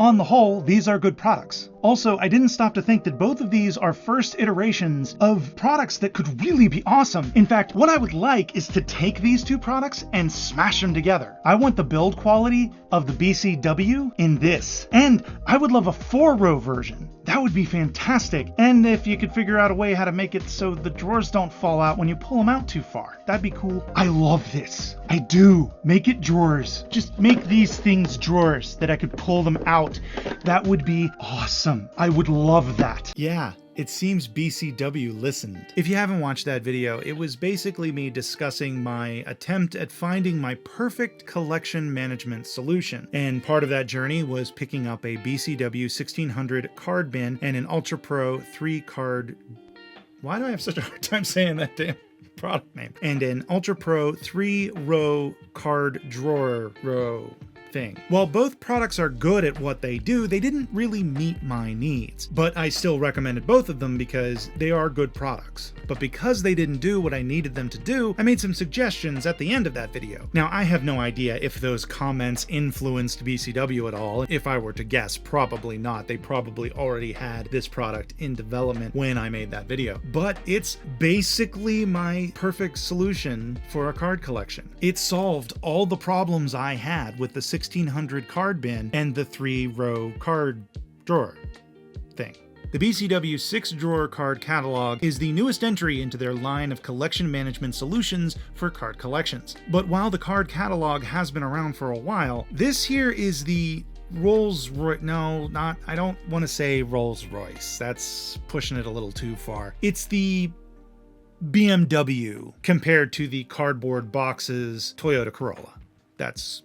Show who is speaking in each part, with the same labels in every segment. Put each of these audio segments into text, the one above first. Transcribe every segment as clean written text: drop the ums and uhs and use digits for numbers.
Speaker 1: on the whole, these are good products. Also, I didn't stop to think that both of these are first iterations of products that could really be awesome. In fact, what I would like is to take these two products and smash them together. I want the build quality of the BCW in this, and I would love a 4-row version. That would be fantastic. And if you could figure out a way how to make it so the drawers don't fall out when you pull them out too far, that'd be cool. I love this. I do. Make it drawers. Just make these things drawers that I could pull them out. That would be awesome. I would love that.
Speaker 2: Yeah. It seems BCW listened. If you haven't watched that video, it was basically me discussing my attempt at finding my perfect collection management solution. And part of that journey was picking up a BCW 1600 card bin and an Ultra Pro 3 card... Why do I have such a hard time saying that damn product name? And an Ultra Pro 3-row card drawer row thing. While both products are good at what they do, they didn't really meet my needs. But I still recommended both of them because they are good products. But because they didn't do what I needed them to do, I made some suggestions at the end of that video. Now, I have no idea if those comments influenced BCW at all. If I were to guess, probably not. They probably already had this product in development when I made that video. But it's basically my perfect solution for a card collection. It solved all the problems I had with the 1600 card bin and the 3-row card drawer thing. The BCW 6-drawer card catalog is the newest entry into their line of collection management solutions for card collections. But while the card catalog has been around for a while, this here is the Rolls-Royce, no, not, I don't want to say Rolls-Royce. That's pushing it a little too far. It's the BMW compared to the cardboard boxes Toyota Corolla. That's,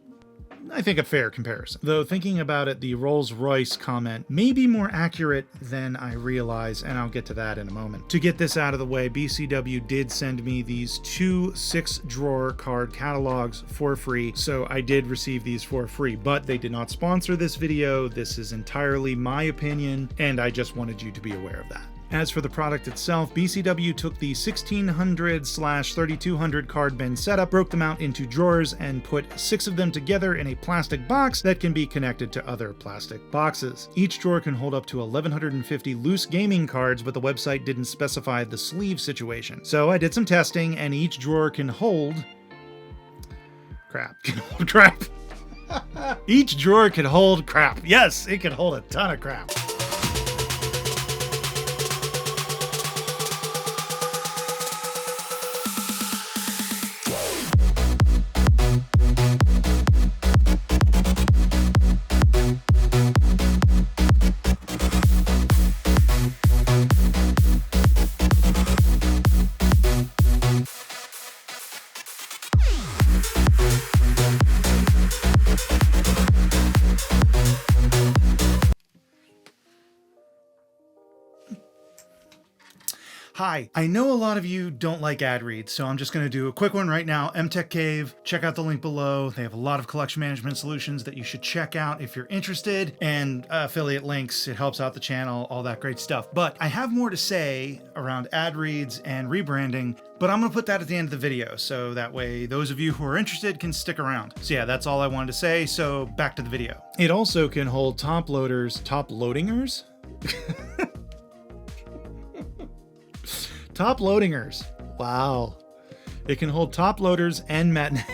Speaker 2: I think, a fair comparison. Though thinking about it, the Rolls-Royce comment may be more accurate than I realize, and I'll get to that in a moment. To get this out of the way, BCW did send me these 2 6-drawer card catalogs for free, so I did receive these for free, but they did not sponsor this video. This is entirely my opinion, and I just wanted you to be aware of that. As for the product itself, BCW took the 1600/3200 card bin setup, broke them out into drawers, and put 6 of them together in a plastic box that can be connected to other plastic boxes. Each drawer can hold up to 1150 loose gaming cards, but the website didn't specify the sleeve situation. So I did some testing, and each drawer can hold... crap. Crap. Each drawer can hold crap. Yes, it can hold a ton of crap. Hi, I know a lot of you don't like ad reads, so I'm just going to do a quick one right now. MTech Cave, check out the link below. They have a lot of collection management solutions that you should check out if you're interested, and affiliate links, it helps out the channel, all that great stuff. But I have more to say around ad reads and rebranding, but I'm going to put that at the end of the video, so that way those of you who are interested can stick around. So yeah, that's all I wanted to say, so back to the video. It also can hold top loaders, top loadingers? Top loadingers. Wow. It can hold top loaders and magnetos.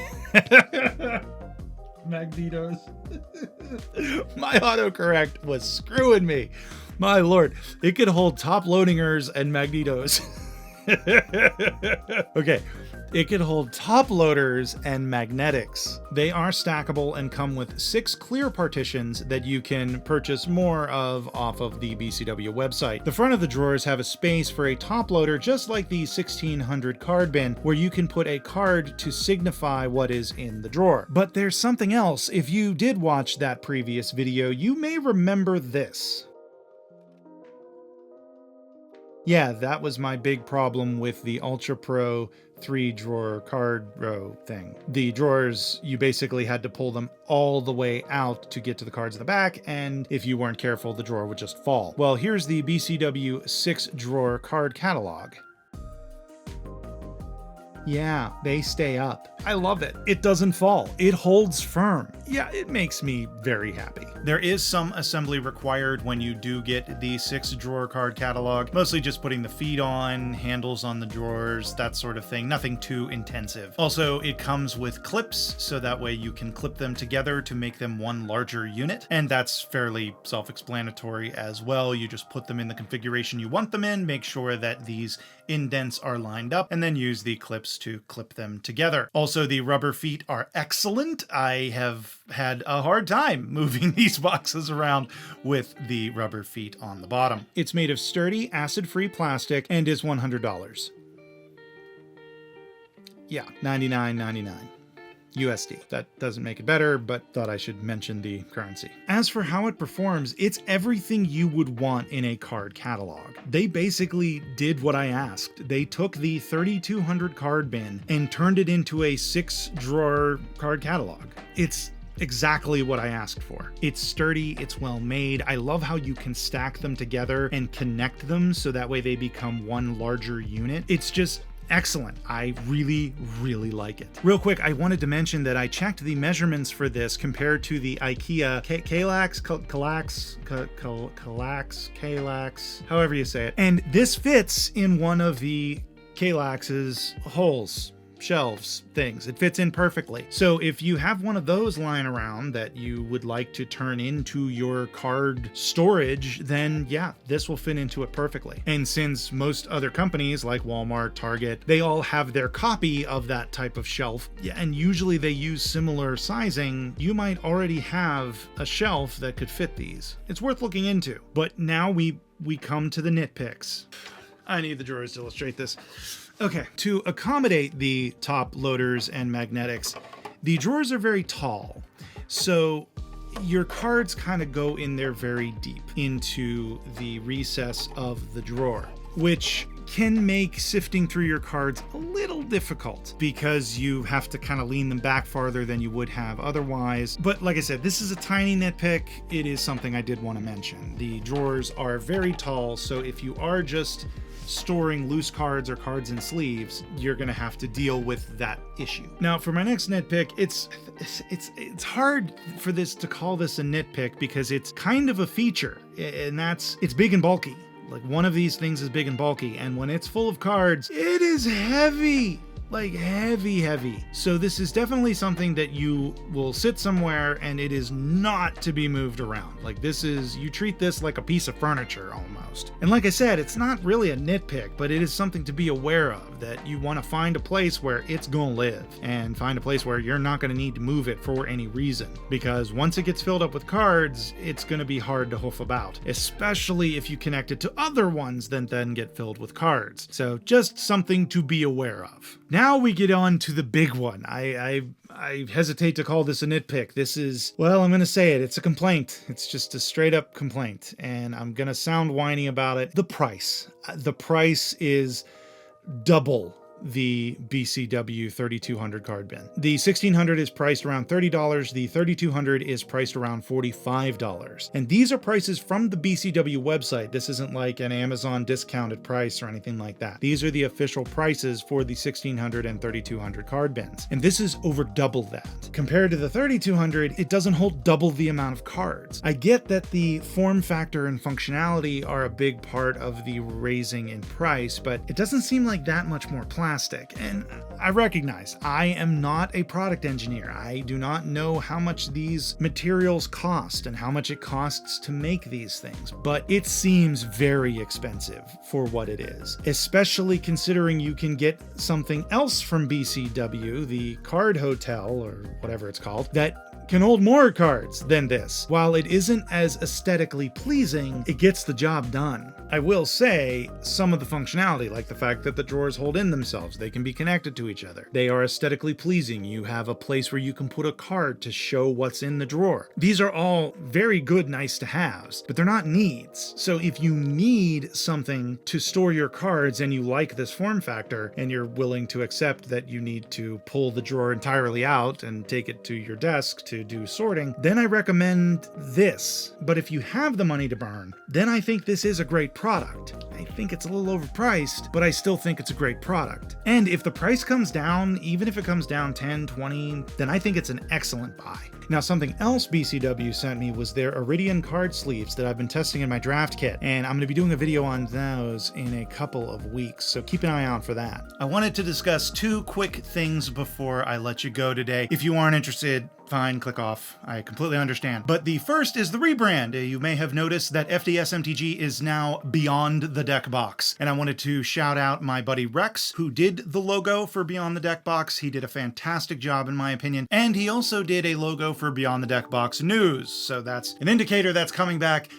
Speaker 2: My autocorrect was screwing me. My lord. It can hold top loadingers and magnetos. Okay. It can hold top loaders and magnetics. They are stackable and come with 6 clear partitions that you can purchase more of off of the BCW website. The front of the drawers have a space for a top loader just like the 1600 card bin, where you can put a card to signify what is in the drawer. But there's something else. If you did watch that previous video, you may remember this. Yeah, that was my big problem with the Ultra Pro 3-drawer card row thing. The drawers, you basically had to pull them all the way out to get to the cards in the back, and if you weren't careful, the drawer would just fall. Well, here's the BCW 6-drawer card catalog. Yeah, they stay up. I love it. It doesn't fall. It holds firm. Yeah, it makes me very happy. There is some assembly required when you do get the 6-drawer card catalog, mostly just putting the feet on, handles on the drawers, that sort of thing. Nothing too intensive. Also, it comes with clips, so that way you can clip them together to make them one larger unit, and that's fairly self-explanatory as well. You just put them in the configuration you want them in, make sure that these indents are lined up, and then use the clips to clip them together. Also, the rubber feet are excellent. I have had a hard time moving these boxes around with the rubber feet on the bottom. It's made of sturdy, acid-free plastic and is $100. Yeah, $99.99. USD. That doesn't make it better, but thought I should mention the currency. As for how it performs, it's everything you would want in a card catalog. They basically did what I asked. They took the 3200 card bin and turned it into a 6-drawer card catalog. It's exactly what I asked for. It's sturdy, it's well made. I love how you can stack them together and connect them so that way they become one larger unit. It's just excellent. I really, really like it. Real quick, I wanted to mention that I checked the measurements for this compared to the IKEA Kallax, however you say it. And this fits in one of the Kallax's holes. Shelves things. It fits in perfectly. So if you have one of those lying around that you would like to turn into your card storage, then yeah, this will fit into it perfectly. And since most other companies like Walmart, Target, they all have their copy of that type of shelf, and usually they use similar sizing, you might already have a shelf that could fit these. It's worth looking into. But now we come to the nitpicks. I need the drawers to illustrate this. Okay, to accommodate the top loaders and magnetics, the drawers are very tall, so your cards kind of go in there very deep into the recess of the drawer, which can make sifting through your cards a little difficult because you have to kind of lean them back farther than you would have otherwise. But like I said, this is a tiny nitpick. It is something I did want to mention. The drawers are very tall, so if you are just storing loose cards or cards in sleeves, you're gonna have to deal with that issue. Now, for my next nitpick, it's hard for this to call this a nitpick because it's kind of a feature, and it's big and bulky. Like, one of these things is big and bulky, and when it's full of cards, it is heavy. Like heavy. So this is definitely something that you will sit somewhere and it is not to be moved around. Like, you treat this like a piece of furniture almost. And like I said, it's not really a nitpick, but it is something to be aware of, that you want to find a place where it's gonna live and find a place where you're not gonna need to move it for any reason. Because once it gets filled up with cards, it's gonna be hard to hoof about, especially if you connect it to other ones that then get filled with cards. So just something to be aware of. Now we get on to the big one. I hesitate to call this a nitpick. This is, well, I'm going to say it. It's a complaint. It's just a straight up complaint. And I'm going to sound whiny about it. The price. The price is double the BCW 3200 card bin. The 1600 is priced around $30. The 3200 is priced around $45. And these are prices from the BCW website. This isn't like an Amazon discounted price or anything like that. These are the official prices for the 1600 and 3200 card bins. And this is over double that. Compared to the 3200, it doesn't hold double the amount of cards. I get that the form factor and functionality are a big part of the raising in price, but it doesn't seem like that much more plastic. And I recognize I am not a product engineer. I do not know how much these materials cost and how much it costs to make these things, but it seems very expensive for what it is, especially considering you can get something else from BCW, the Card Hotel or whatever it's called, that can hold more cards than this. While it isn't as aesthetically pleasing, it gets the job done. I will say some of the functionality, like the fact that the drawers hold in themselves, they can be connected to each other. They are aesthetically pleasing. You have a place where you can put a card to show what's in the drawer. These are all very good, nice to haves, but they're not needs. So if you need something to store your cards and you like this form factor and you're willing to accept that you need to pull the drawer entirely out and take it to your desk to to do sorting, then I recommend this. But if you have the money to burn, then I think this is a great product. I think it's a little overpriced, but I still think it's a great product. And if the price comes down, even if it comes down 10, 20, then I think it's an excellent buy. Now, something else BCW sent me was their Iridian card sleeves that I've been testing in my draft kit, and I'm going to be doing a video on those in a couple of weeks, so keep an eye out for that. I wanted to discuss two quick things before I let you go today. If you aren't interested, fine, click off. I completely understand. But the first is the rebrand. You may have noticed that FDS MTG is now Beyond the Deck Box. And I wanted to shout out my buddy Rex, who did the logo for Beyond the Deck Box. He did a fantastic job, in my opinion. And he also did a logo for Beyond the Deck Box News. So that's an indicator that's coming back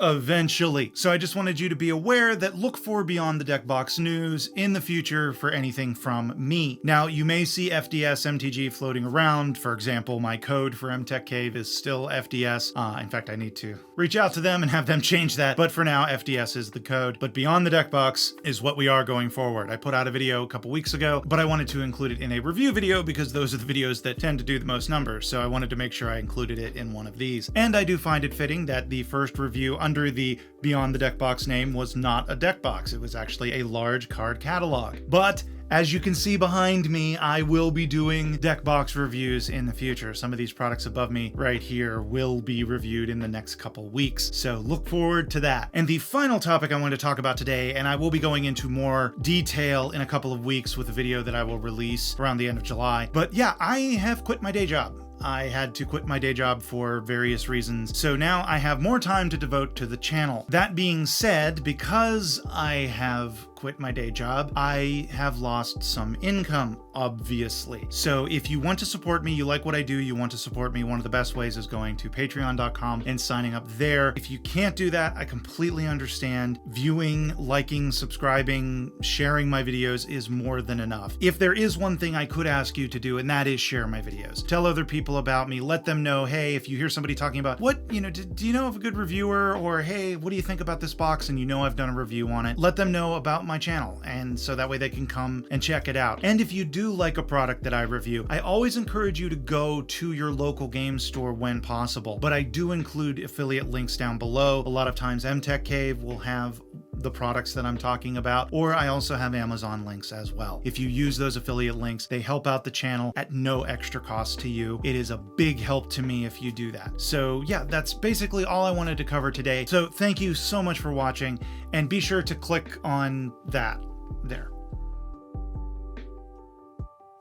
Speaker 2: eventually. So I just wanted you to be aware that look for Beyond the Deck Box News in the future for anything from me. Now, you may see FDS MTG floating around. For example, my code for MTech Cave is still FDS. In fact, I need to reach out to them and have them change that. But for now, FDS is the code. But Beyond the Deck Box is what we are going forward. I put out a video a couple weeks ago, but I wanted to include it in a review video because those are the videos that tend to do the most numbers. So I wanted to make sure I included it in one of these. And I do find it fitting that the first review under the Beyond the Deck Box name was not a deck box. It was actually a large card catalog. But as you can see behind me, I will be doing deck box reviews in the future. Some of these products above me right here will be reviewed in the next couple weeks. So look forward to that. And the final topic I want to talk about today, and I will be going into more detail in a couple of weeks with a video that I will release around the end of July. But yeah, I have quit my day job. I had to quit my day job for various reasons, so now I have more time to devote to the channel. That being said, because I have quit my day job, I have lost some income, obviously. So if you want to support me, you like what I do, you want to support me, one of the best ways is going to patreon.com and signing up there. If you can't do that, I completely understand. Viewing, liking, subscribing, sharing my videos is more than enough. If there is one thing I could ask you to do, and that is share my videos. Tell other people about me, let them know, hey, if you hear somebody talking about what, do you know of a good reviewer, or hey, what do you think about this box, and I've done a review on it, let them know about my channel, and so that way they can come and check it out. And if you do like a product that I review, I always encourage you to go to your local game store when possible, but I do include affiliate links down below. A lot of times MTech Cave will have the products that I'm talking about, or I also have Amazon links as well. If you use those affiliate links, they help out the channel at no extra cost to you. It is a big help to me if you do that. So yeah, that's basically all I wanted to cover today. So thank you so much for watching, and be sure to click on that